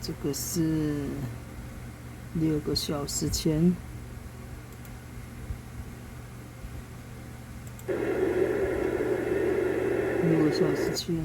这个是6个小时前。6个小时前。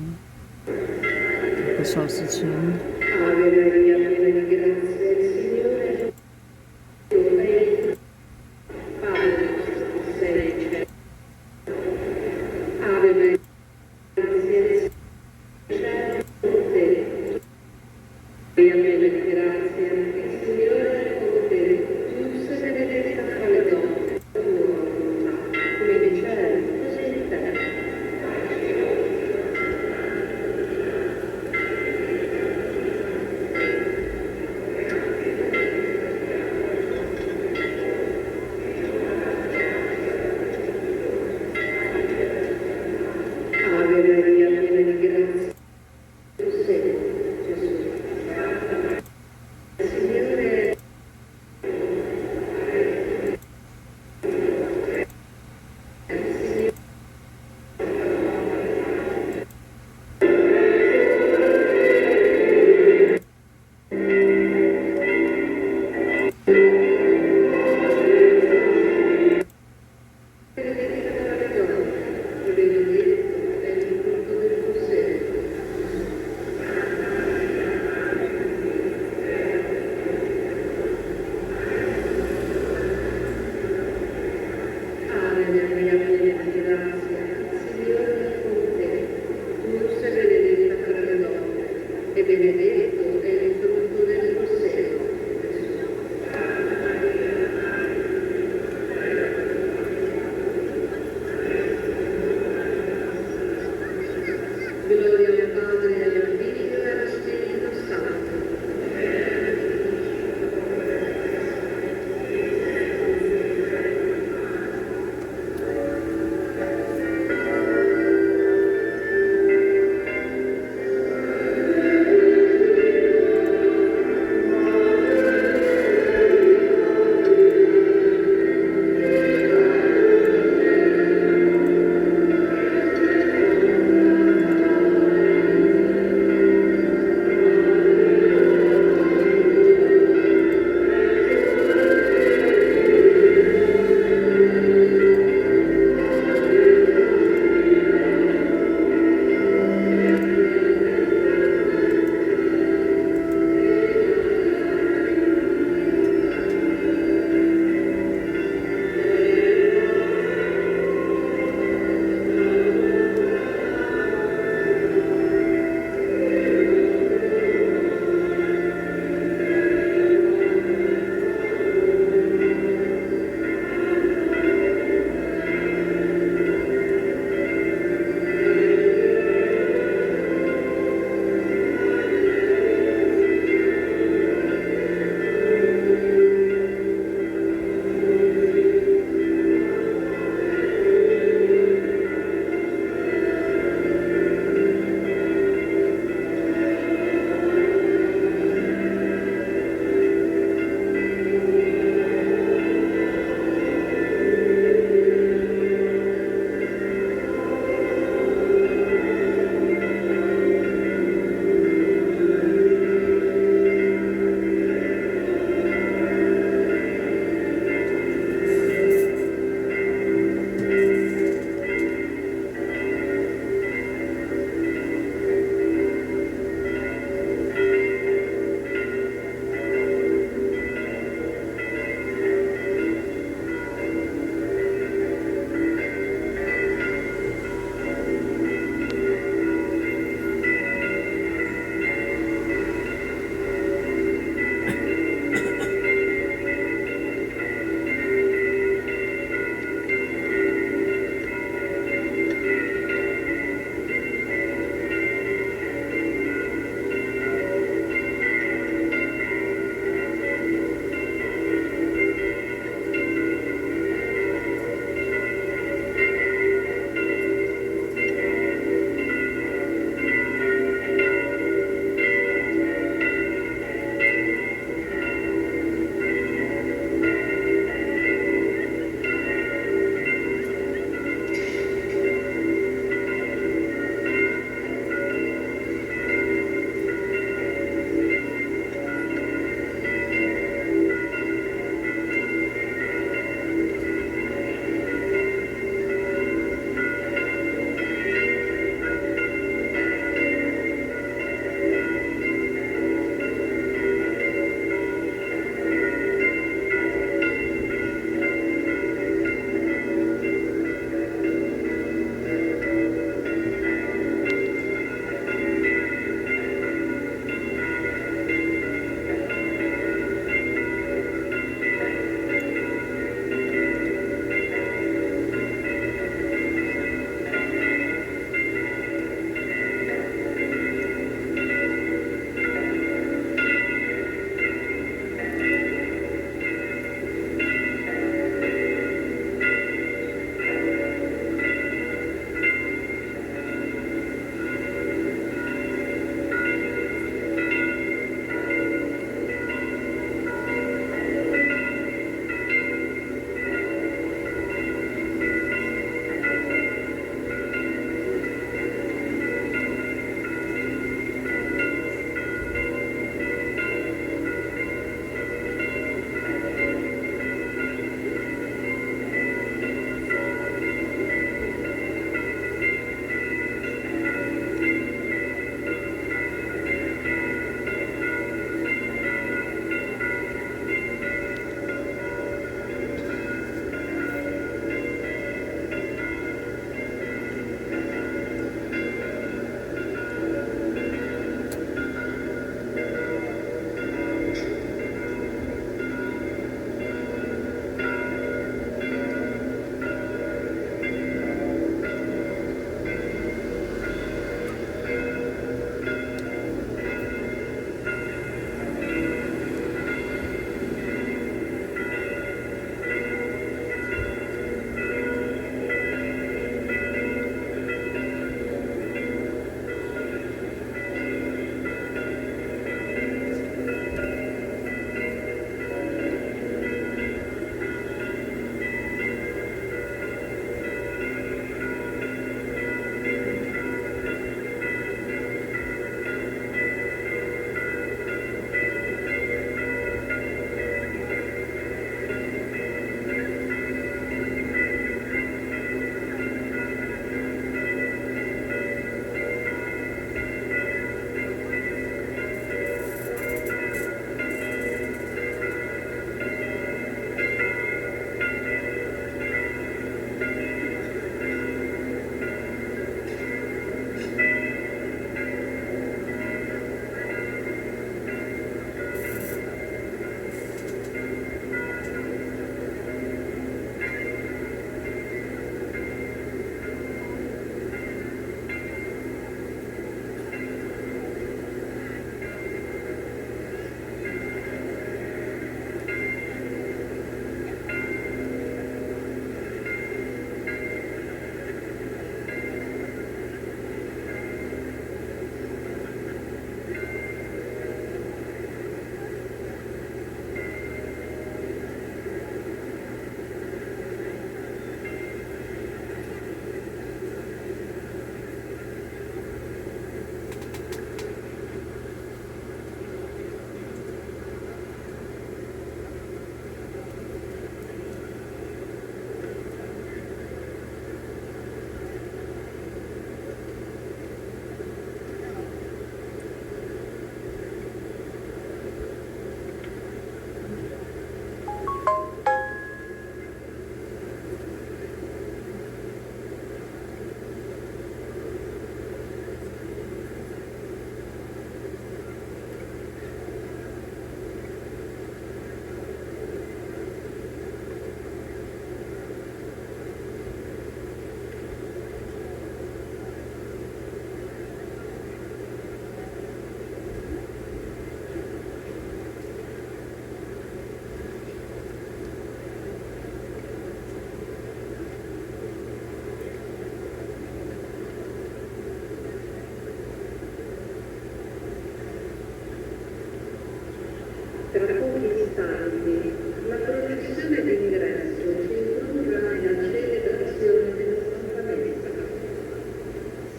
Tra pochi istanti la processione d'ingresso si introdurrà nella celebrazione della Santa Messa.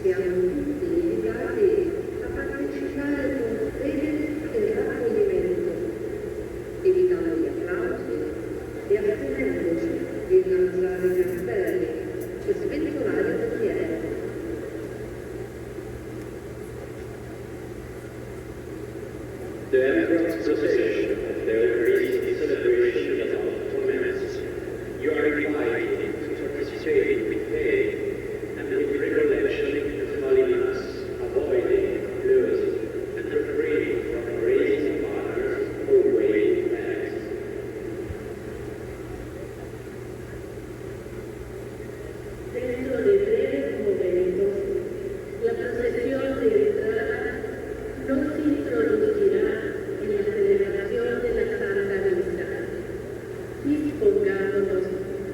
Siamo tutti invitati a partecipare con fede e raccoglimento, evitando gli applausi e astenendoci di innalzare cappelli e sventolare bandiere. The Emperor's procession, the Eucharistic celebration of our Mass. You are invited to participate with faith and with recollection of Holy Mass, avoiding applause and refraining from raising banners or waving flags. Dentro de breves momentos, la procesión de entrada nos introducirá en la celebración de la Santa Misa. Dispongámonos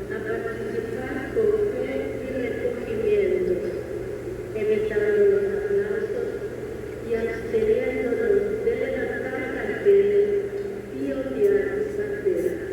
a participar con fe y recogimiento, evitando los aplausos y absteniéndonos de levantar carteles y odiar banderas.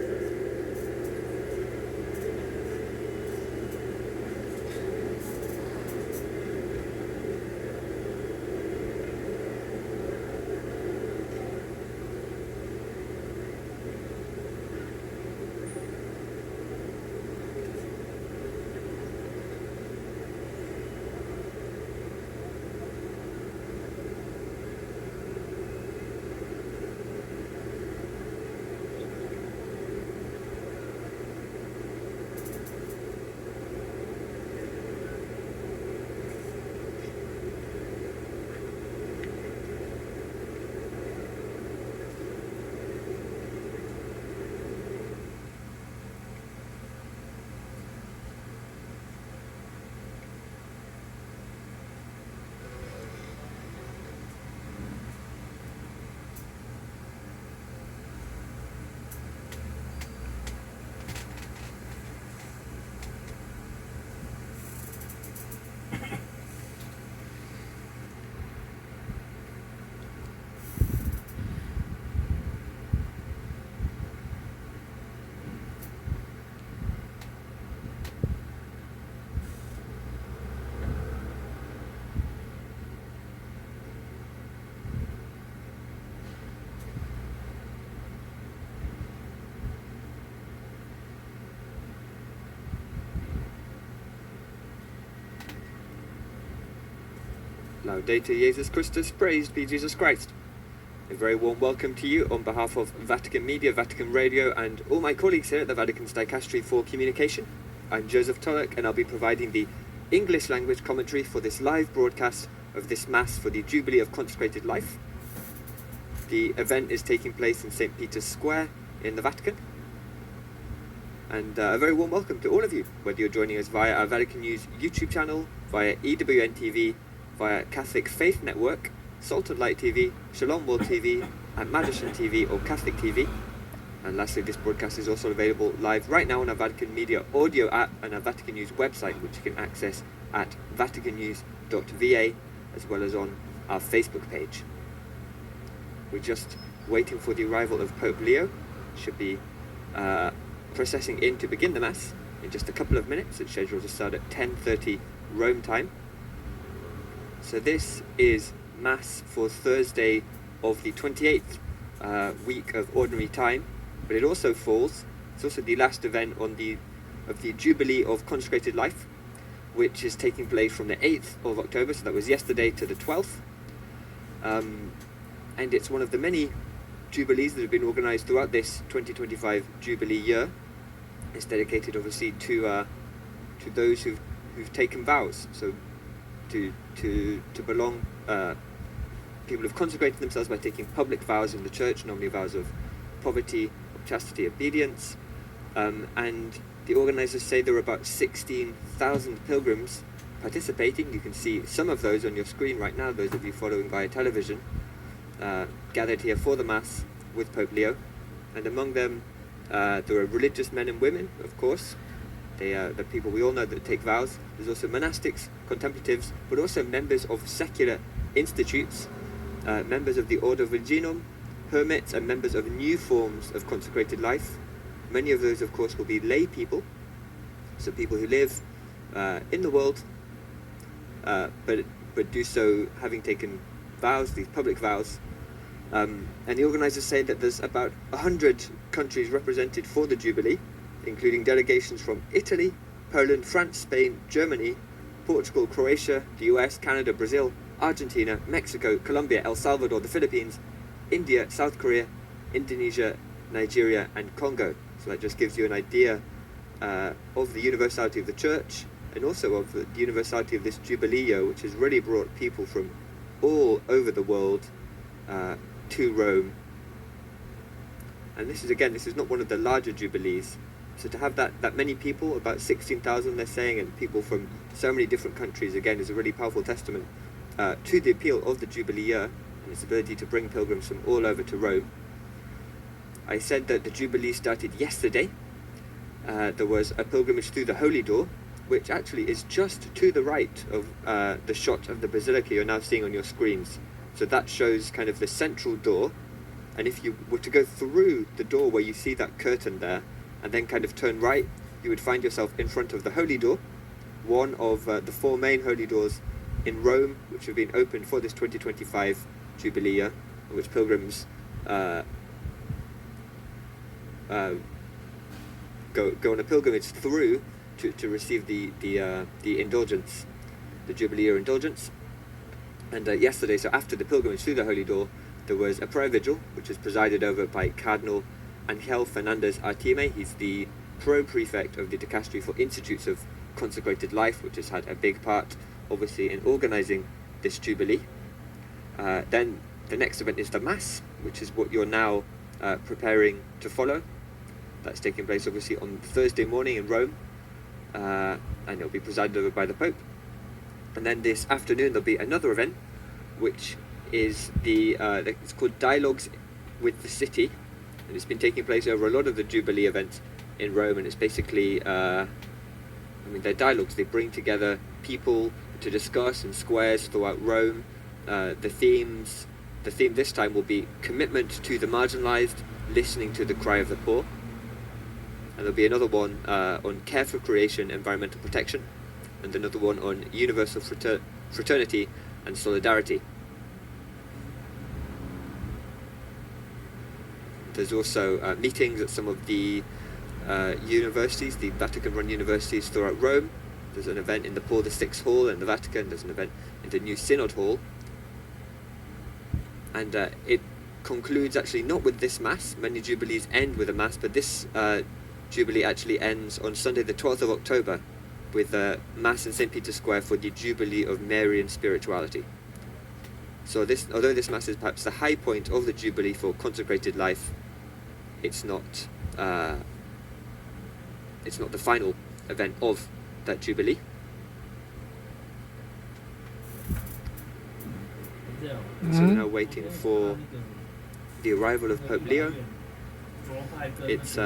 Laudetur Jesus Christus, praised be Jesus Christ. A very warm welcome to you on behalf of Vatican Media, Vatican Radio, and all my colleagues here at the Vatican's Dicastery for Communication. I'm Joseph Tulloch, and I'll be providing the English language commentary for this live broadcast of this Mass for the Jubilee of Consecrated Life. The event is taking place in St. Peter's Square in the Vatican. And a very warm welcome to all of you, whether you're joining us via our Vatican News YouTube channel, via EWN TV, via Catholic Faith Network, Salt and Light TV, Shalom World TV, and Madison TV or Catholic TV. And lastly, this broadcast is also available live right now on our Vatican Media audio app and our Vatican News website, which you can access at vaticannews.va, as well as on our Facebook page. We're just waiting for the arrival of Pope Leo. Should be processing in to begin the Mass in just a couple of minutes. It's scheduled to start at 10:30 Rome time. So this is Mass for Thursday of the 28th week of Ordinary Time, but it also falls, it's also the last event of the Jubilee of Consecrated Life, which is taking place from the 8th of October, so that was yesterday, to the 12th. And it's one of the many Jubilees that have been organised throughout this 2025 Jubilee year. It's dedicated obviously to those who've taken vows, so to belong, people have consecrated themselves by taking public vows in the church, normally vows of poverty, of chastity, obedience, and the organisers say there are about 16,000 pilgrims participating. You can see some of those on your screen right now, those of you following via television, gathered here for the Mass with Pope Leo, and among them there are religious men and women, of course. They are the people we all know that take vows. There's also monastics, contemplatives, but also members of secular institutes, members of the Ordo Virginum, hermits and members of new forms of consecrated life. Many of those, of course, will be lay people, so people who live in the world, but do so having taken vows, these public vows. And the organisers say that there's about 100 countries represented for the Jubilee, including delegations from Italy, Poland, France, Spain, Germany, Portugal, Croatia, the US, Canada, Brazil, Argentina, Mexico, Colombia, El Salvador, the Philippines, India, South Korea, Indonesia, Nigeria and Congo. So that just gives you an idea of the universality of the church, and also of the universality of this Jubilee year, which has really brought people from all over the world to Rome. And this is not one of the larger Jubilees. So to have that many people, about 16,000 they're saying, and people from so many different countries, again, is a really powerful testament to the appeal of the Jubilee year and its ability to bring pilgrims from all over to Rome. I said that the Jubilee started yesterday. There was a pilgrimage through the Holy Door, which actually is just to the right of the shot of the Basilica you're now seeing on your screens. So that shows kind of the central door, and if you were to go through the door where you see that curtain there, and then kind of turn right, you would find yourself in front of the Holy Door, one of the four main Holy Doors in Rome, which have been opened for this 2025 Jubilee year, in which pilgrims go on a pilgrimage through to receive the indulgence, the Jubilee year indulgence. And yesterday, so after the pilgrimage through the Holy Door, there was a prayer vigil, which was presided over by Cardinal Angel Fernandez Artime. He's the pro-prefect of the Dicastery for Institutes of Consecrated Life, which has had a big part, obviously, in organising this Jubilee. Then the next event is the Mass, which is what you're now preparing to follow. That's taking place, obviously, on Thursday morning in Rome, and it'll be presided over by the Pope. And then this afternoon there'll be another event, which is it's called Dialogues with the City, and it's been taking place over a lot of the Jubilee events in Rome, and it's basically, they're dialogues. They bring together people to discuss in squares throughout Rome. The theme this time will be commitment to the marginalised, listening to the cry of the poor. And there'll be another one on care for creation, environmental protection, and another one on universal fraternity and solidarity. There's also meetings at some of the universities, the Vatican-run universities throughout Rome. There's an event in the Paul VI Hall in the Vatican. There's an event in the new Synod Hall. And it concludes actually not with this Mass. Many Jubilees end with a Mass, but this Jubilee actually ends on Sunday the 12th of October with a Mass in St. Peter's Square for the Jubilee of Marian Spirituality. So although this Mass is perhaps the high point of the Jubilee for consecrated life, it's not the final event of that Jubilee. So we're now waiting for the arrival of Pope Leo. It's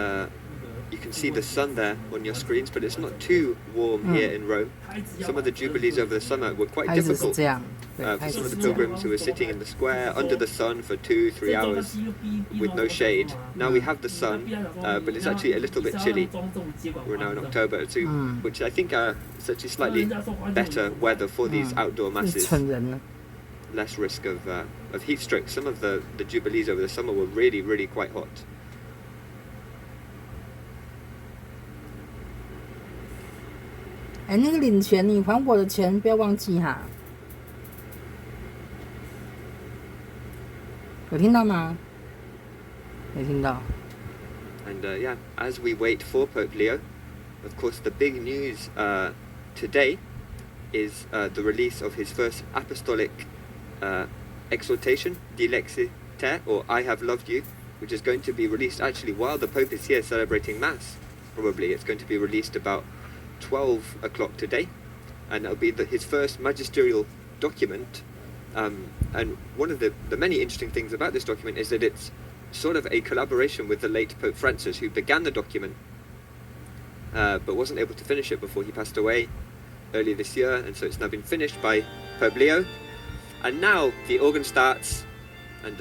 you can see the sun there on your screens, but it's not too warm here in Rome. Some of the Jubilees over the summer were quite difficult for some of the pilgrims who were sitting in the square under the sun for 2-3 hours with no shade. Now we have the sun, but it's actually a little bit chilly. We're now in October, which I think is actually slightly better weather for these outdoor masses. Less risk of heat stroke. Some of the Jubilees over the summer were really, really quite hot. 哎，那个领钱，你还我的钱，不要忘记哈。有听到吗？没听到。 And as we wait for Pope Leo, of course, the big news today is the release of his first apostolic exhortation, Dilexi Te, or I Have Loved You, which is going to be released actually while the Pope is here celebrating Mass. Probably it's going to be released about 12 o'clock today, and it'll be his first magisterial document. And one of the many interesting things about this document is that it's sort of a collaboration with the late Pope Francis, who began the document but wasn't able to finish it before he passed away earlier this year, and so it's now been finished by Pope Leo. And now the organ starts, and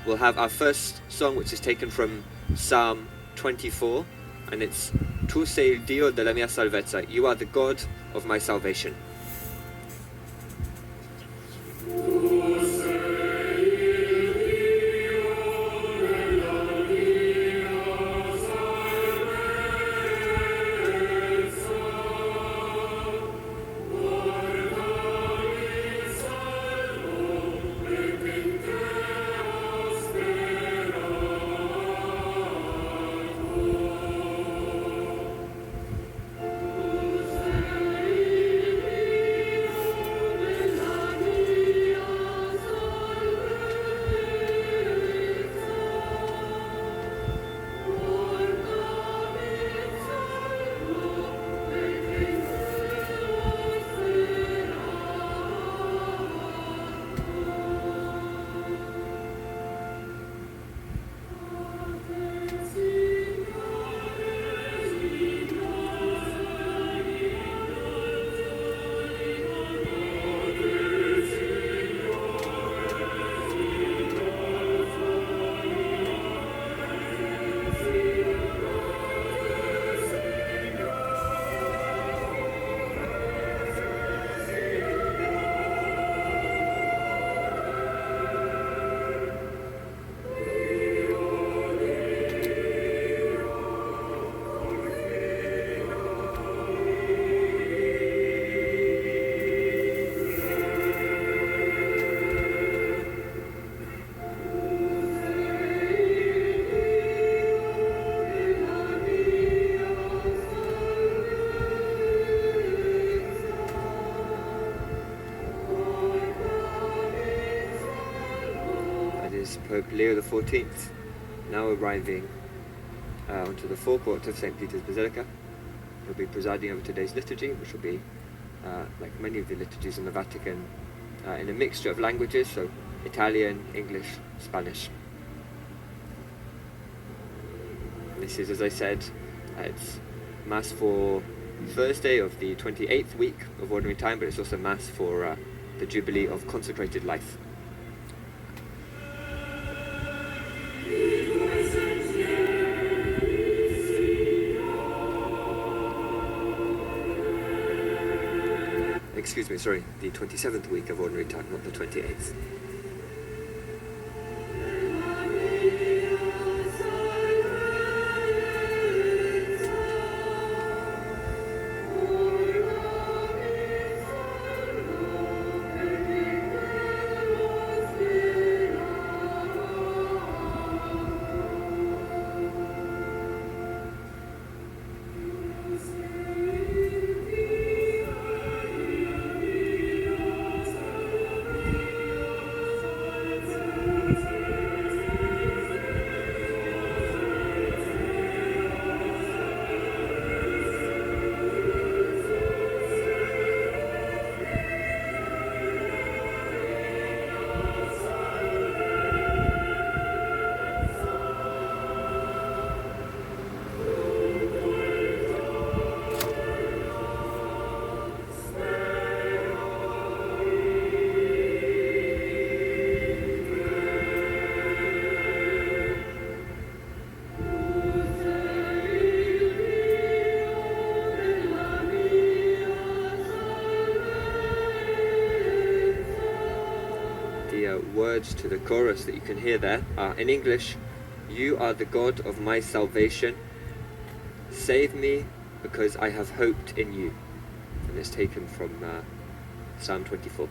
we'll have our first song, which is taken from Psalm 24, and it's Tu sei il Dio della mia salvezza. You are the God of my salvation. Pope Leo XIV, now arriving onto the forecourt of St. Peter's Basilica. He'll be presiding over today's liturgy, which will be, like many of the liturgies in the Vatican, in a mixture of languages, so Italian, English, Spanish. This is, as I said, it's Mass for Thursday of the 28th week of Ordinary Time, but it's also Mass for the Jubilee of Consecrated Life. Excuse me, sorry, the 27th week of Ordinary Time, not the 28th. Words to the chorus that you can hear there are in English: "You are the God of my salvation. Save me because I have hoped in you." And it's taken from Psalm 24.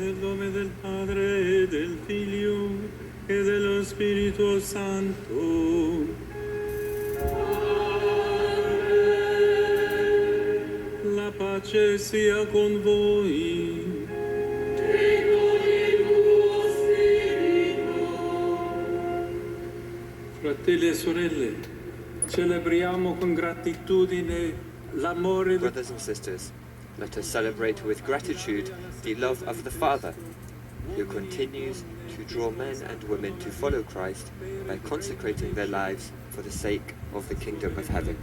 Nel nome del Padre, e del Figlio, e dello Spirito Santo. La pace sia con voi. Fratelli e sorelle, celebriamo con gratitudine l'amore di Brothers and sisters, let us celebrate with gratitude the love of the Father, who continues to draw men and women to follow Christ by consecrating their lives for the sake of the kingdom of heaven.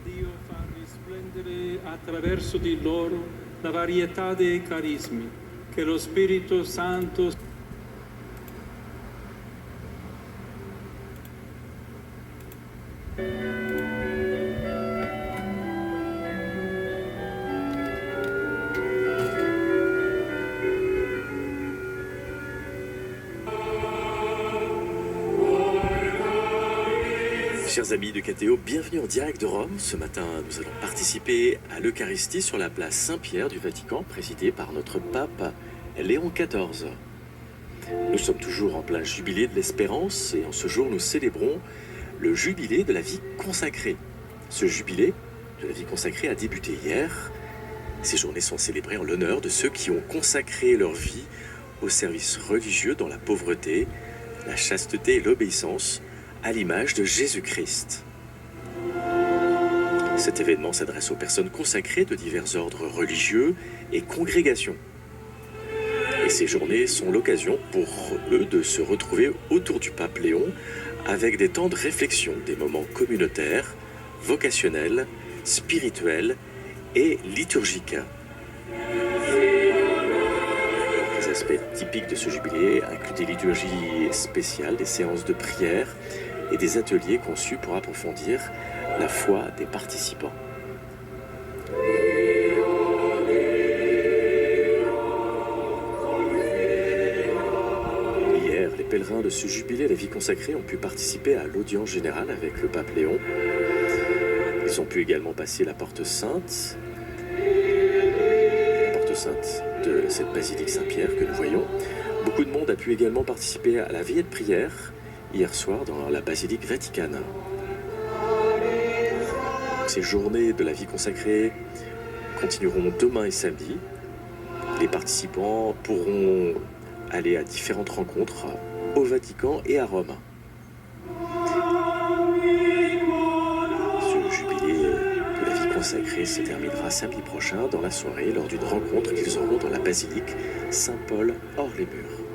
Dio fa risplendere attraverso di loro la varietà dei carismi che lo Spirito Santo Chers amis de KTO, bienvenue en direct de Rome. Ce matin, nous allons participer à l'Eucharistie sur la place Saint-Pierre du Vatican, présidée par notre pape Léon XIV. Nous sommes toujours en plein jubilé de l'espérance et en ce jour, nous célébrons le jubilé de la vie consacrée. Ce jubilé de la vie consacrée a débuté hier. Ces journées sont célébrées en l'honneur de ceux qui ont consacré leur vie au service religieux dans la pauvreté, la chasteté et l'obéissance, à l'image de Jésus-Christ. Cet événement s'adresse aux personnes consacrées de divers ordres religieux et congrégations. Et ces journées sont l'occasion pour eux de se retrouver autour du pape Léon avec des temps de réflexion, des moments communautaires, vocationnels, spirituels et liturgiques. Les aspects typiques de ce jubilé incluent des liturgies spéciales, des séances de prière et des ateliers conçus pour approfondir la foi des participants. Hier, les pèlerins de ce jubilé à la vie consacrée ont pu participer à l'audience générale avec le pape Léon. Ils ont pu également passer la porte sainte de cette basilique Saint-Pierre que nous voyons. Beaucoup de monde a pu également participer à la veillée de prière hier soir dans la basilique Vaticane. Ces journées de la vie consacrée continueront demain et samedi. Les participants pourront aller à différentes rencontres au Vatican et à Rome. Ce jubilé de la vie consacrée se terminera samedi prochain dans la soirée lors d'une rencontre qu'ils auront dans la basilique Saint-Paul hors les murs.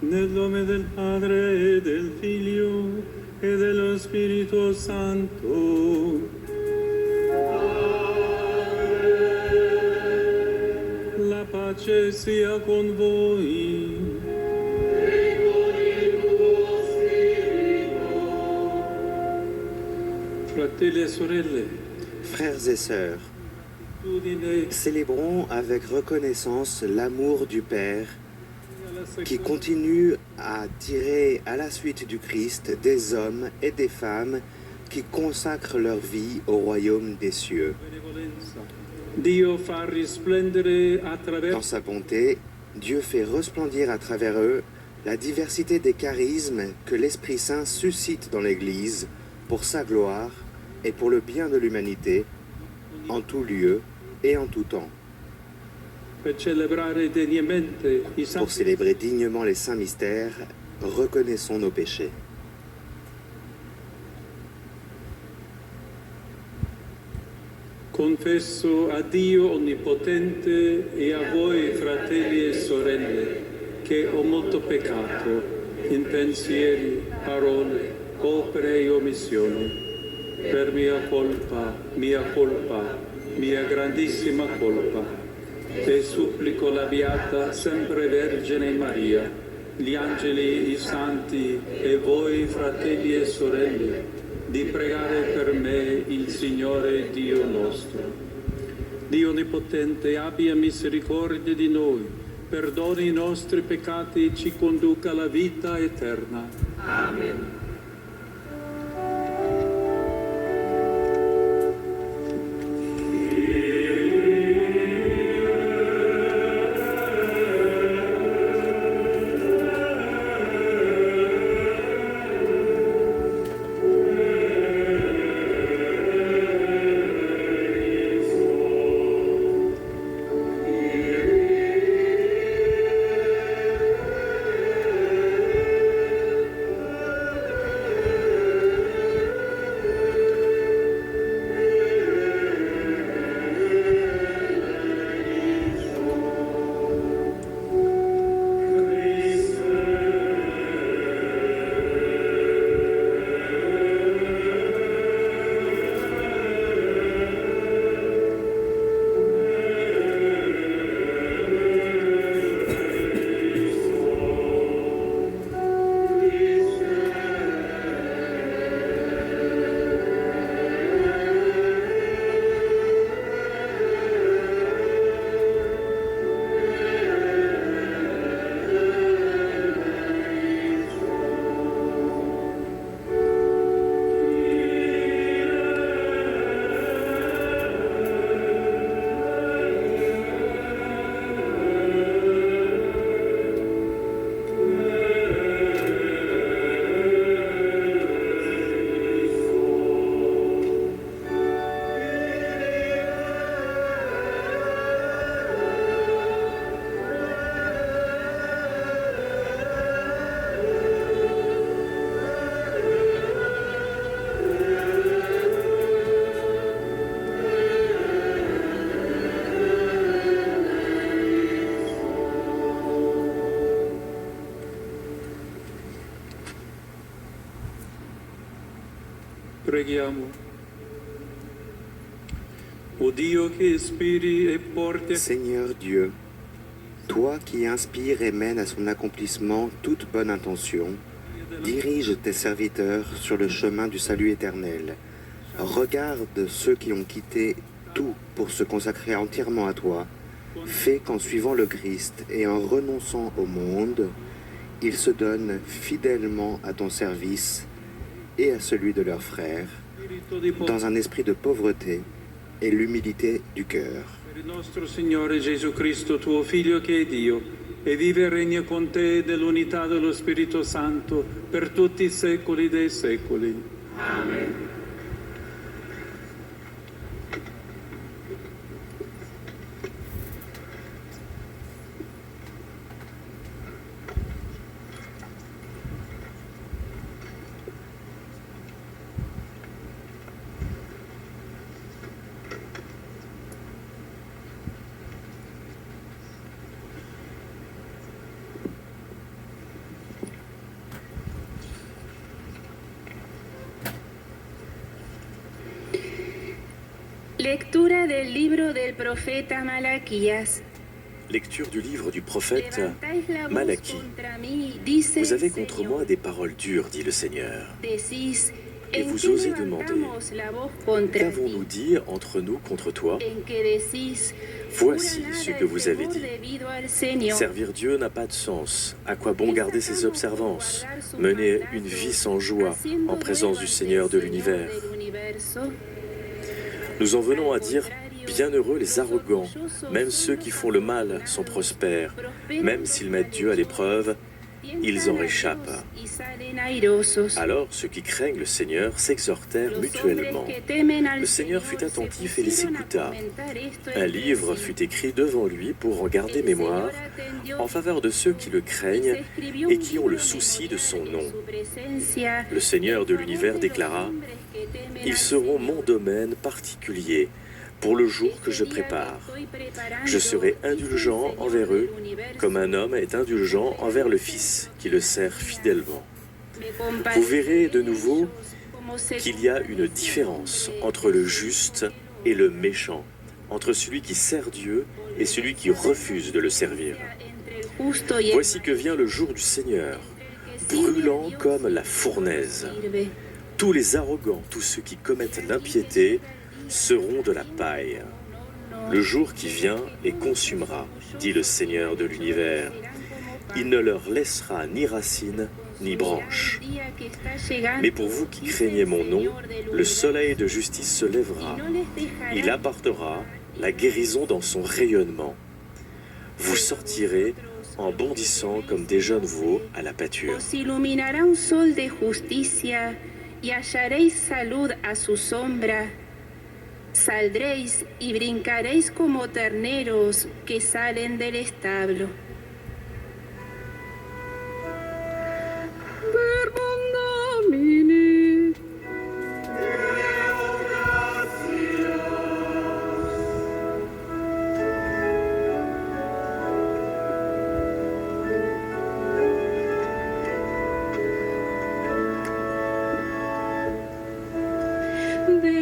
Nel nome del Padre, e del Figlio, e dello Spirito Santo. La pace sia con voi. Fratelli e sorelle, Frères et sœurs, gratitudine célébrons avec reconnaissance l'amour du Père alla qui continue à tirer à la suite du Christ des hommes et des femmes qui consacrent leur vie au royaume des cieux. benevolenza. Dio fa risplendere Dans attraverso sa bonté, Dieu fait resplendir à travers eux la diversité des charismes que l'Esprit Saint suscite dans l'Église pour sa gloire et pour le bien de l'humanité, en tout lieu et en tout temps. per celebrare degnamente i Pour santi. célébrer dignement les saints mystères, reconnaissons nos péchés. Confesso a Dio Onnipotente e a voi, fratelli e sorelle, che ho molto peccato in pensieri, parole, opere e omissioni. Per mia colpa, mia grandissima colpa. E supplico la Beata sempre Vergine Maria, gli angeli, i santi e voi, fratelli e sorelle, di pregare per me il Signore Dio nostro. Dio Onnipotente abbia misericordia di noi, perdoni i nostri peccati e ci conduca alla vita eterna. Amen. Preghiamo. O Dio che ispiri e porti a Seigneur Dieu, toi qui inspires et mènes à son accomplissement toute bonne intention, dirige tes serviteurs sur le chemin du salut éternel. Regarde ceux qui ont quitté tout pour se consacrer entièrement à toi. Fais qu'en suivant le Christ et en renonçant au monde, ils se donnent fidèlement à ton service et à celui de leurs frères, spirito di dans un esprit de pauvreté et l'humilité du cœur. per il nostro Signore Gesù Cristo, tuo Figlio che è Dio, e vive e regna con te nell'unità dello Spirito Santo per tutti i secoli dei secoli. Amen. Lectura del libro del profeta Malaquías. Lecture du livre du prophète Levantáis la voz Malachie. contra mí, dice Vous avez el contre Señor. moi des paroles dures, dit le Seigneur. Decís, Et ¿en vous qué osez demander, levantamos la voz contra Qu'avons-nous ti? dit entre nous contre toi? En que decís, Voici "Jura ce nada que el vous avez temor dit. debido al Señor". Servir Dieu n'a pas de sens. À quoi bon garder ses observances? Mener une vie sans joie en présence du Seigneur de l'univers. Nous en venons à dire bienheureux les arrogants, même ceux qui font le mal sont prospères. Même s'ils mettent Dieu à l'épreuve, ils en réchappent. Alors ceux qui craignent le Seigneur s'exhortèrent mutuellement. Le Seigneur fut attentif et les écouta. Un livre fut écrit devant lui pour en garder mémoire en faveur de ceux qui le craignent et qui ont le souci de son nom. Le Seigneur de l'univers déclara « Ils seront mon domaine particulier pour le jour que je prépare. Je serai indulgent envers eux, comme un homme est indulgent envers le Fils qui le sert fidèlement. » Vous verrez de nouveau qu'il y a une différence entre le juste et le méchant, entre celui qui sert Dieu et celui qui refuse de le servir. Voici que vient le jour du Seigneur, brûlant comme la fournaise. Tous les arrogants, tous ceux qui commettent l'impiété, seront de la paille. Le jour qui vient les consumera, dit le Seigneur de l'univers. Il ne leur laissera ni racines ni branches. Mais pour vous qui craignez mon nom, le soleil de justice se lèvera. Il apportera la guérison dans son rayonnement. Vous sortirez en bondissant comme des jeunes veaux à la pâture. Os iluminará un sol de justicia y hallaréis salud a su sombra. Saldréis y brincaréis como terneros que salen del establo.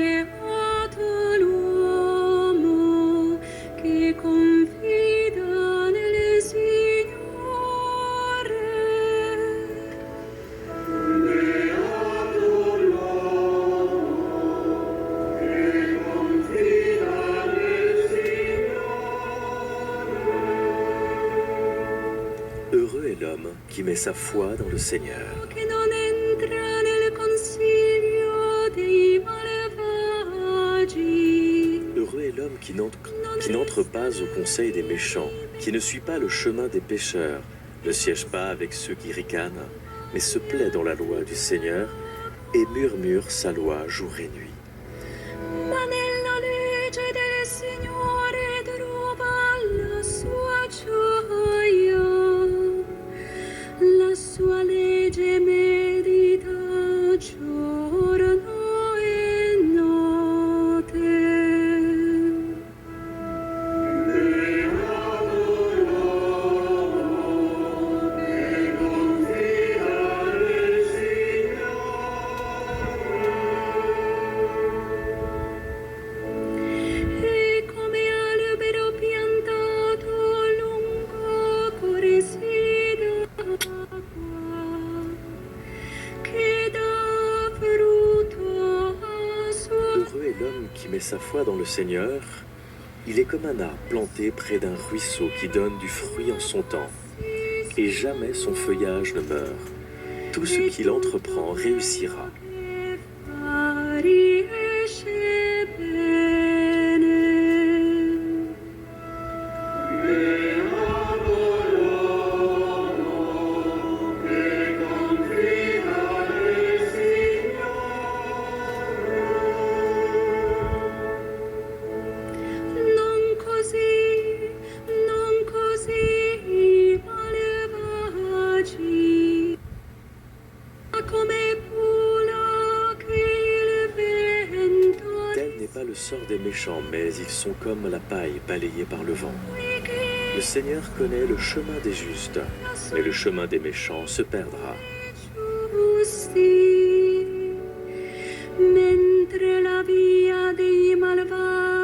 Beato l'uomo che confida nel Signore. Beato l'uomo che confida nel Signore. Heureux est l'homme qui met sa foi dans le Seigneur. Che non entra nel consiglio dei malvagi. Heureux est l'homme qui n'entre pas au conseil des méchants, qui ne suit pas le chemin des pécheurs, ne siège pas avec ceux qui ricanent, mais se plaît dans la loi du Seigneur et murmure sa loi jour et nuit. Ma nella legge del Signore trova la sua gioia. La sua legge medita giorno e notte. E come albero piantato lungo corsi d'acqua, che dà frutto a sua. Heureux est l'homme qui met sa foi dans le Seigneur. Il est comme un arbre planté près d'un ruisseau qui donne du fruit en son temps, et jamais son feuillage ne meurt. Tout ce qu'il entreprend réussira. Riesce bene. Non così i malvagi, ma come pula che il vento. Tel n'est pas le sort des méchants, mais ils sont comme la paille balayée par le vent. Le Seigneur connaît le chemin des justes, mais le chemin des méchants se perdra. Giusti, mentre la via dei malvagi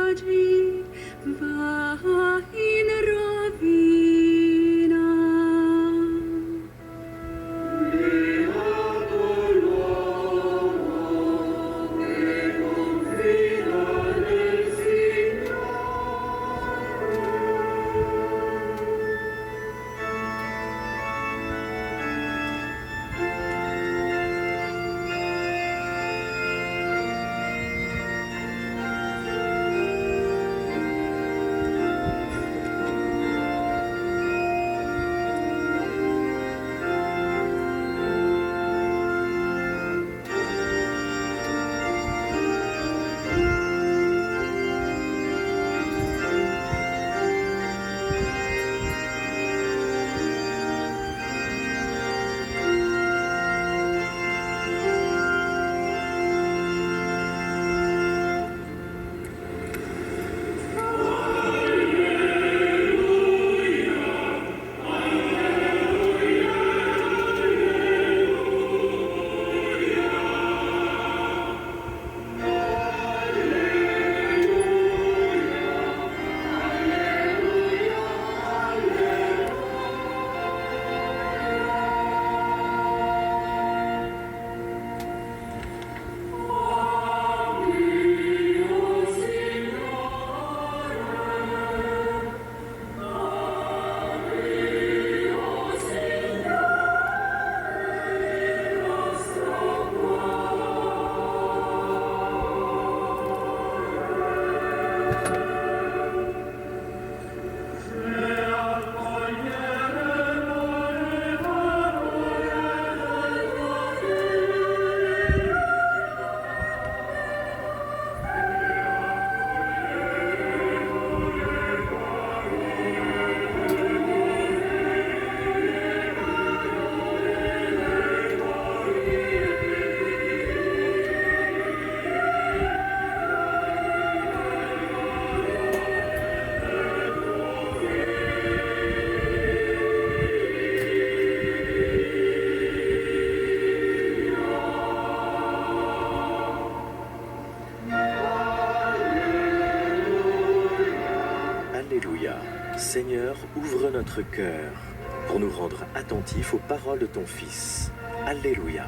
Seigneur, ouvre notre cœur pour nous rendre attentifs aux paroles de ton Fils. Alléluia.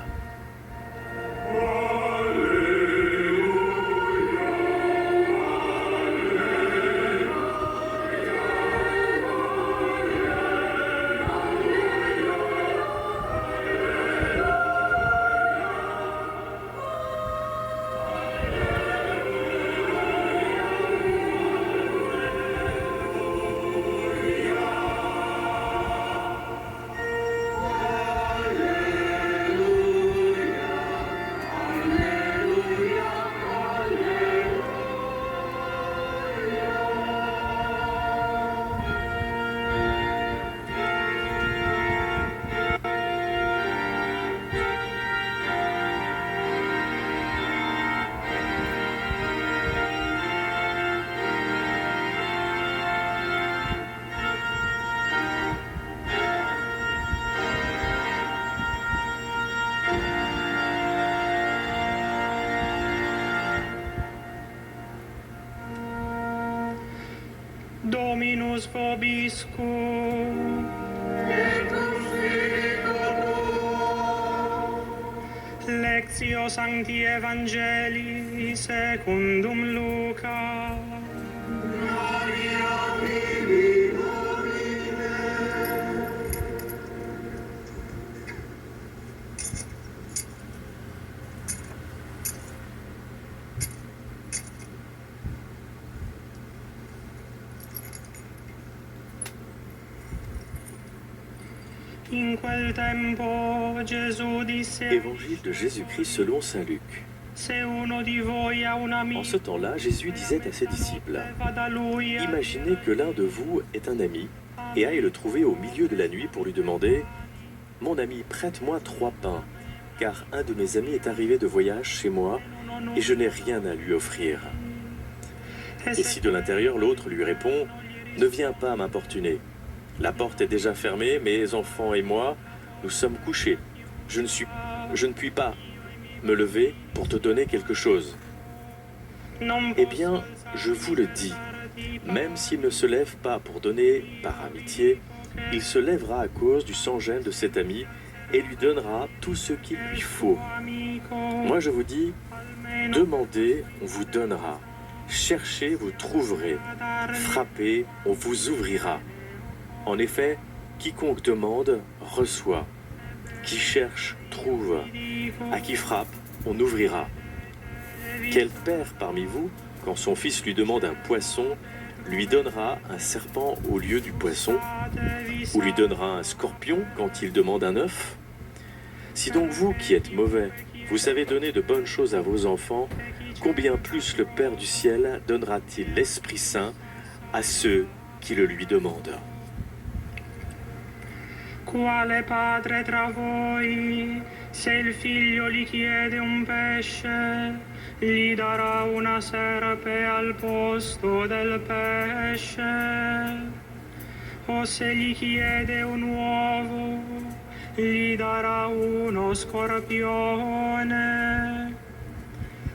Dominus vobiscum. Lectio Sancti Evangelii secundum Luca. In quel tempo Gesù disse: Évangile de Jésus-Christ selon saint Luc. Se uno di voi ha un amico, En ce temps-là, Jésus disait à ses disciples, va da lui imaginez que l'un de vous est un ami et aille le trouver au milieu de la nuit pour lui demander « Mon ami, prête-moi 3 pains, car un de mes amis est arrivé de voyage chez moi et je n'ai rien à lui offrir. » Et si de l'intérieur l'autre lui répond « Ne viens pas m'importuner. La porte est déjà fermée, mes enfants et moi, nous sommes couchés. Je ne puis pas me lever pour te donner quelque chose. » Eh bien, je vous le dis, même s'il ne se lève pas pour donner par amitié, il se lèvera à cause du sans-gêne de cet ami et lui donnera tout ce qu'il lui faut. Moi je vous dis, demandez, on vous donnera. Cherchez, vous trouverez. Frappez, on vous ouvrira. En effet, quiconque demande, reçoit. Qui cherche, trouve. À qui frappe, on ouvrira. Quel père parmi vous, quand son fils lui demande un poisson, lui donnera un serpent au lieu du poisson, ou lui donnera un scorpion quand il demande un œuf? Si donc vous, qui êtes mauvais, vous savez donner de bonnes choses à vos enfants, combien plus le Père du ciel donnera-t-il l'Esprit Saint à ceux qui le lui demandent? Quale padre tra voi, se il figlio gli chiede un pesce, gli darà una serpe al posto del pesce? O se gli chiede un uovo, gli darà uno scorpione?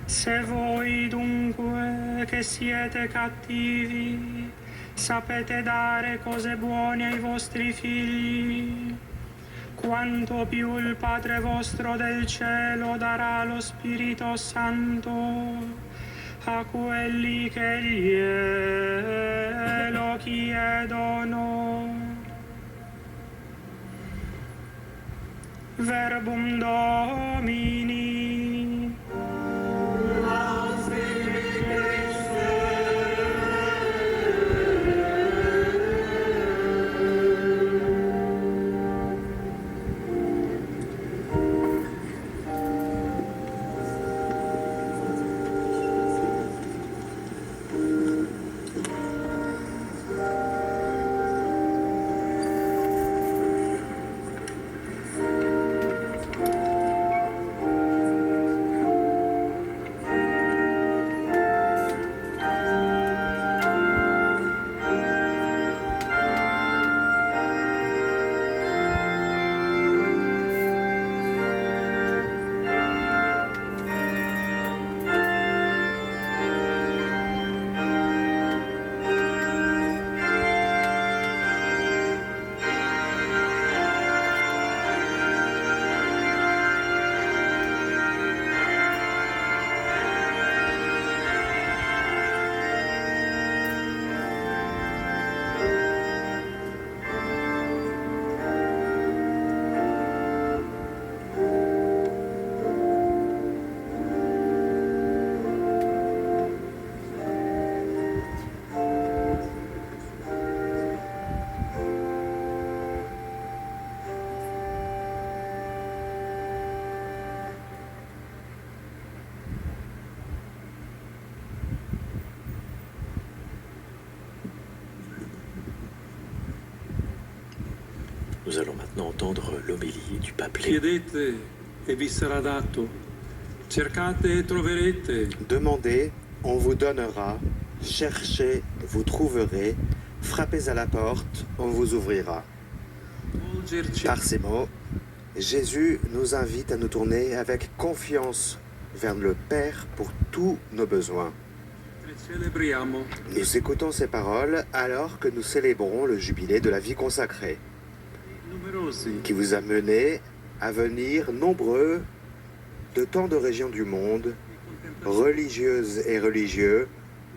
Se voi dunque, che siete cattivi, sapete dare cose buone ai vostri figli, quanto più il Padre vostro del cielo darà lo Spirito Santo a quelli che glielo chiedono. Verbum Domini. Nous allons maintenant entendre l'homélie du pape Léon. Chiedete e vi sarà dato. Cercate e troverete. Demandez, on vous donnera. Cherchez, vous trouverez. Frappez à la porte, on vous ouvrira. Volgerci Par ces mots, Jésus nous invite à nous tourner avec confiance vers le Père pour tous nos besoins. celebriamo Nous écoutons ces paroles alors que nous célébrons le jubilé de la vie consacrée, numerosi qui vous a mené à venir nombreux de tant de régions du monde, religieuses et religieux,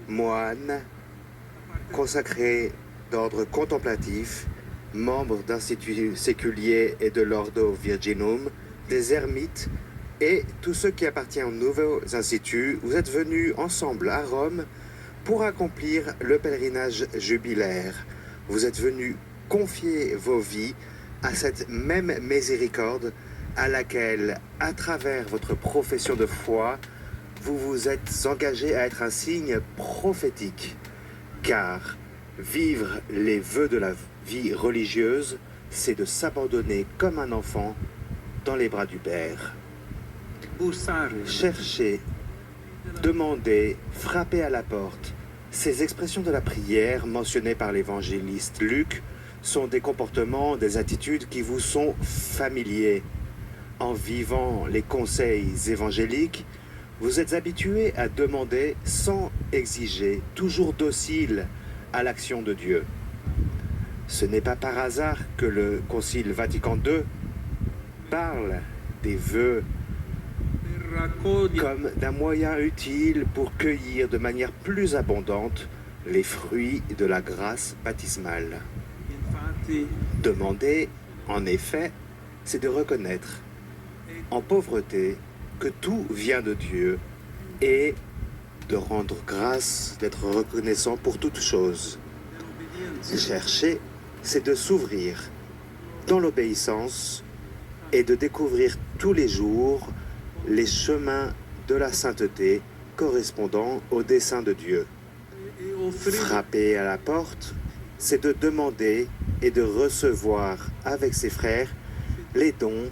moines, consacrés d'ordre contemplatif, membres d'instituts séculiers et de l'Ordo Virginum, des ermites et tous ceux qui appartiennent aux nouveaux instituts. Vous êtes venus ensemble à Rome pour accomplir le pèlerinage jubilaire. Vous êtes venus confier vos vies à cette même miséricorde à laquelle, à travers votre profession de foi, vous vous êtes engagés à être un signe prophétique. Car vivre les vœux de la vie religieuse, c'est de s'abandonner comme un enfant dans les bras du Père. bussare. Cherchez, demandez, frappez à la porte. Ces expressions de la prière mentionnées par l'évangéliste Luc sont des comportements, des attitudes qui vous sont familiers. En vivant les conseils évangéliques, vous êtes habitués à demander sans exiger, toujours docile à l'action de Dieu. Ce n'est pas par hasard que le Concile Vatican II parle des vœux comme d'un moyen utile pour cueillir de manière plus abondante les fruits de la grâce baptismale. Infatti, Demander, en effet, c'est de reconnaître en pauvreté que tout vient de Dieu et de rendre grâce, d'être reconnaissant pour toutes choses. Chercher, c'est de s'ouvrir dans l'obéissance et de découvrir tous les jours les chemins de la sainteté correspondant au dessein de Dieu. e offrire Frapper à la porte, c'est de demander et de recevoir avec ses frères les dons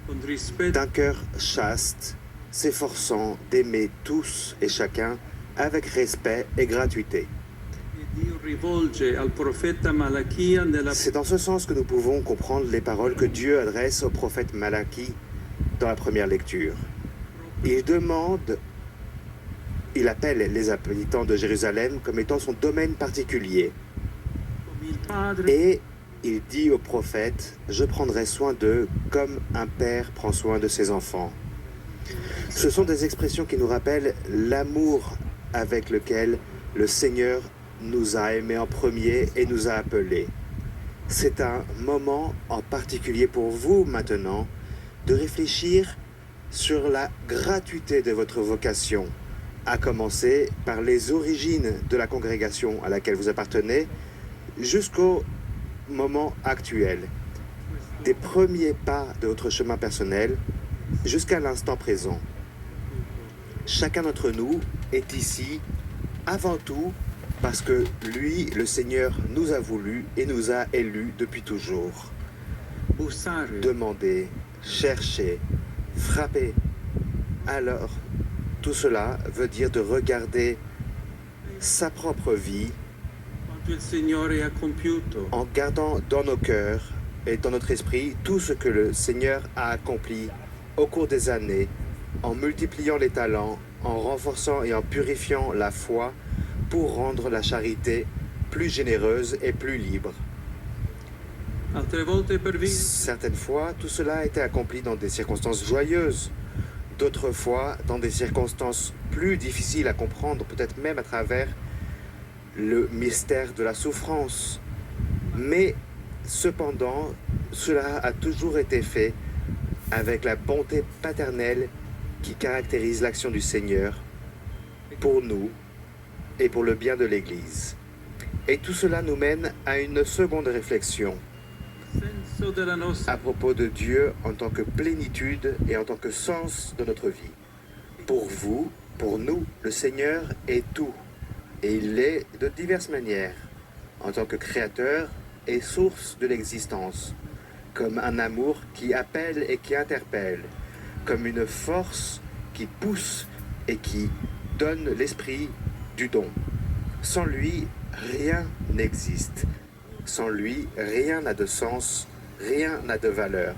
con rispetto d'un cœur chaste, s'efforçant d'aimer tous et chacun avec respect et gratuité. che Dio rivolge al profeta Malachia nella C'est dans ce sens que nous pouvons comprendre les paroles que Dieu adresse au prophète Malachie dans la première lecture. Il demande, il appelle les habitants de Jérusalem comme étant son domaine particulier. come il padre Et il dit au prophète, je prendrai soin d'eux comme un père prend soin de ses enfants. Ce sont des expressions qui nous rappellent l'amour avec lequel le Seigneur nous a aimés en premier et nous a appelés. C'est un moment en particulier pour vous maintenant de réfléchir sur la gratuité de votre vocation, à commencer par les origines de la congrégation à laquelle vous appartenez jusqu'au moment actuel, des premiers pas de votre chemin personnel jusqu'à l'instant présent. Chacun d'entre nous est ici avant tout parce que lui, le Seigneur, nous a voulu et nous a élus depuis toujours. bussare Demandez, cherchez, frappez. Alors, tout cela veut dire de regarder sa propre vie quanto il Signore ha compiuto en gardant dans nos cœurs et dans notre esprit tout ce que le Seigneur a accompli au cours des années, en multipliant les talents, en renforçant et en purifiant la foi pour rendre la charité plus généreuse et plus libre. altre volte per vivere Certaines fois, tout cela a été accompli dans des circonstances joyeuses, d'autres fois dans des circonstances plus difficiles à comprendre, peut-être même à travers le mystère de la souffrance. Mais cependant, cela a toujours été fait avec la bonté paternelle qui caractérise l'action du Seigneur pour nous et pour le bien de l'Église. Et tout cela nous mène à une seconde réflexion senso della nostra à propos de Dieu en tant que plénitude et en tant que sens de notre vie. Pour vous, pour nous, le Seigneur est tout, et il l'est de diverses manières, en tant que créateur et source de l'existence, comme un amour qui appelle et qui interpelle, comme une force qui pousse et qui donne l'esprit du don. Sans lui, rien n'existe. Sans lui, rien n'a de sens, rien n'a de valeur.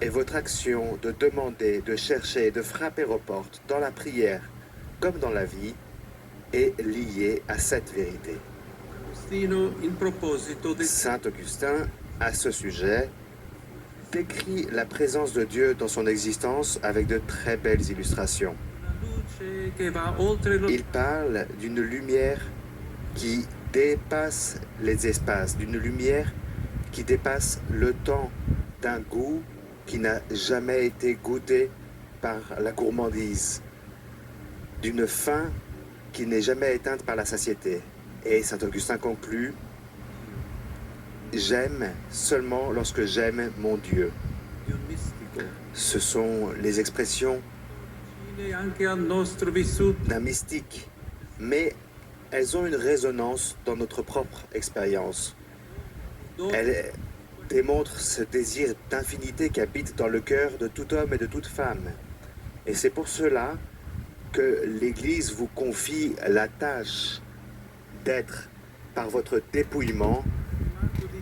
Et votre action de demander, de chercher, de frapper aux portes, dans la prière comme dans la vie, est liée à cette vérité. Saint Augustin, à ce sujet, décrit la présence de Dieu dans son existence avec de très belles illustrations. Il parle d'une lumière qui dépasse les espaces, d'une lumière qui dépasse le temps, d'un goût qui n'a jamais été goûté par la gourmandise, d'une faim qui n'est jamais éteinte par la satiété. Et saint Augustin conclut: j'aime seulement lorsque j'aime mon Dieu. Ce sont les expressions d'un mystique, mais elles ont une résonance dans notre propre expérience. Elles démontrent ce désir d'infinité qui habite dans le cœur de tout homme et de toute femme. Et c'est pour cela que l'Église vous confie la tâche d'être, par votre dépouillement,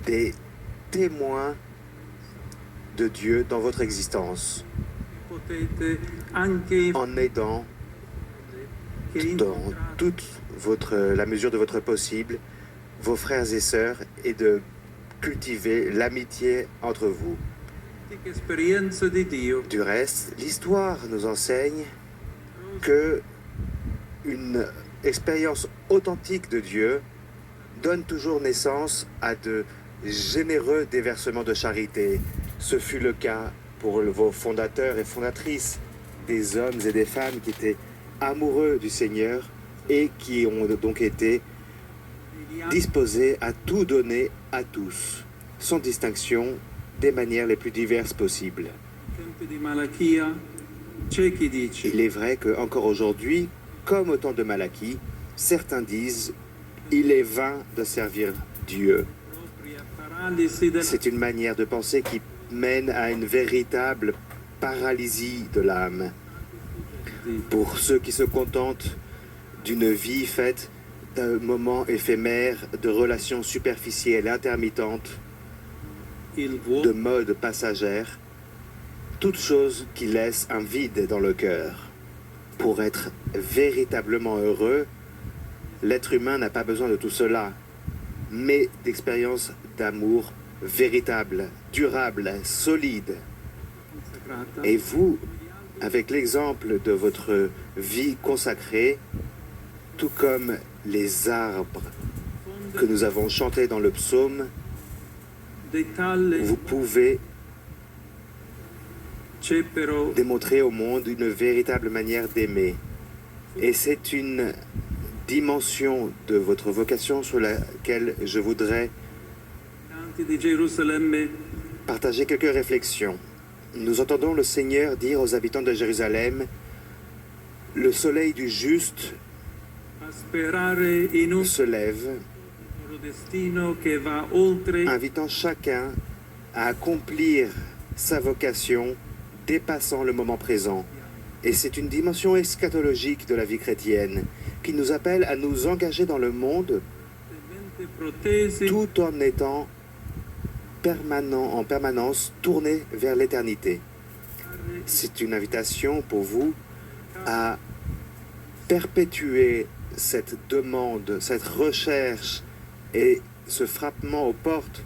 des témoins de Dieu dans votre existence, en aidant dans toute la mesure de votre possible vos frères et sœurs et de cultiver l'amitié entre vous. Du reste, l'histoire nous enseigne que une expérience authentique de Dieu donne toujours naissance à de généreux déversements de charité. Ce fut le cas pour vos fondateurs et fondatrices, des hommes et des femmes qui étaient amoureux du Seigneur et qui ont donc été disposés à tout donner à tous, sans distinction, des manières les plus diverses possibles. Il est vrai qu'encore aujourd'hui, comme au temps de Malachie, certains disent « il est vain de servir Dieu ». C'est une manière de penser qui mène à une véritable paralysie de l'âme. Pour ceux qui se contentent d'une vie faite d'un moment éphémère, de relations superficielles intermittentes, de modes passagères, toute chose qui laisse un vide dans le cœur. Pour être véritablement heureux, l'être humain n'a pas besoin de tout cela, mais d'expériences d'amour véritables, durables, solides. Et vous, avec l'exemple de votre vie consacrée, tout comme les arbres que nous avons chantés dans le psaume, vous pouvez démontrer au monde une véritable manière d'aimer. Et c'est une dimension de votre vocation sur laquelle je voudrais partager quelques réflexions. Nous entendons le Seigneur dire aux habitants de Jérusalem: le soleil du juste se lève, invitant chacun à accomplir sa vocation dépassant le moment présent. Et c'est une dimension eschatologique de la vie chrétienne qui nous appelle à nous engager dans le monde tout en étant en permanence tourné vers l'éternité. C'est une invitation pour vous à perpétuer cette demande, cette recherche et ce frappement aux portes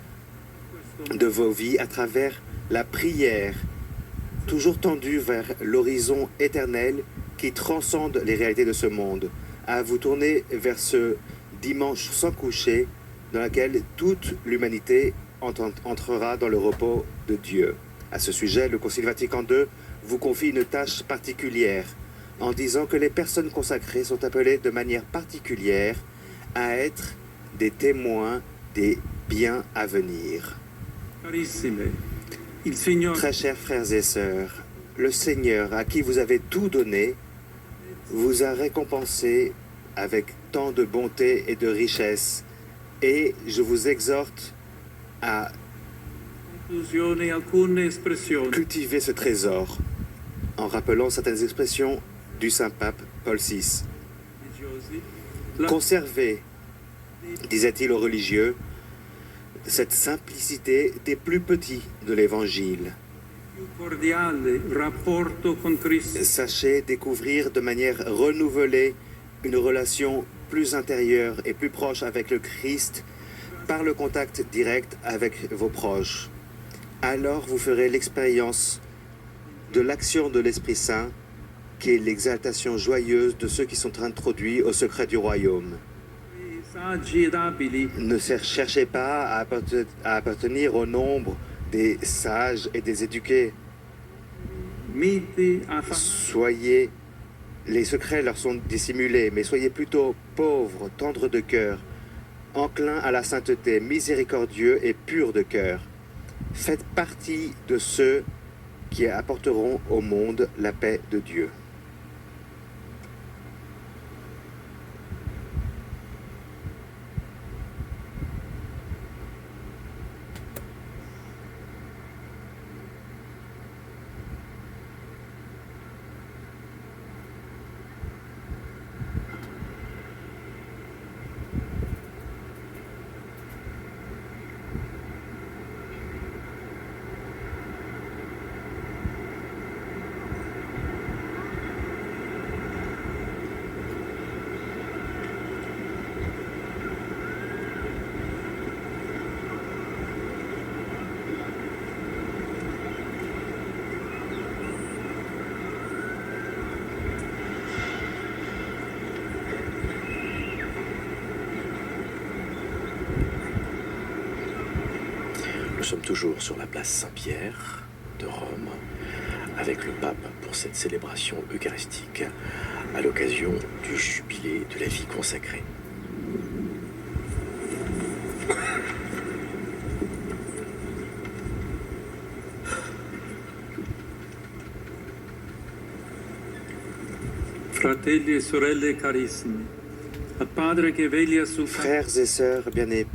de vos vies à travers la prière, toujours tendue vers l'horizon éternel qui transcende les réalités de ce monde, à vous tourner vers ce dimanche sans coucher dans lequel toute l'humanité entrera dans le repos de Dieu. À ce sujet, le Concile Vatican II vous confie une tâche particulière en disant que les personnes consacrées sont appelées de manière particulière à être des témoins des biens à venir. Très chers frères et sœurs, le Seigneur, à qui vous avez tout donné, vous a récompensé avec tant de bonté et de richesse, et je vous exhorte à Conclusione, alcune espressioni. cultiver ce trésor en rappelant certaines expressions du Saint-Pape Paul VI. Conservez, disait-il aux religieux, cette simplicité des plus petits de l'Évangile. Cordiale rapporto con Cristo. Sachez découvrir de manière renouvelée une relation plus intérieure et plus proche avec le Christ par le contact direct avec vos proches. Alors vous ferez l'expérience de l'action de l'Esprit Saint, qui est l'exaltation joyeuse de ceux qui sont introduits au secret du royaume. Saggi ed abili. Ne cherchez pas à appartenir au nombre des sages et des éduqués. Miti a Soyez, les secrets leur sont dissimulés, mais soyez plutôt pauvres, tendres de cœur, enclins à la sainteté, miséricordieux et purs de cœur. Faites partie de ceux qui apporteront au monde la paix de Dieu. Nous sommes toujours sur la place Saint-Pierre de Rome avec le pape pour cette célébration eucharistique à l'occasion du jubilé de la vie consacrée. Fratelli e sorelle carissimi, al Padre che veglia sul Frères et sœurs bien-aimés,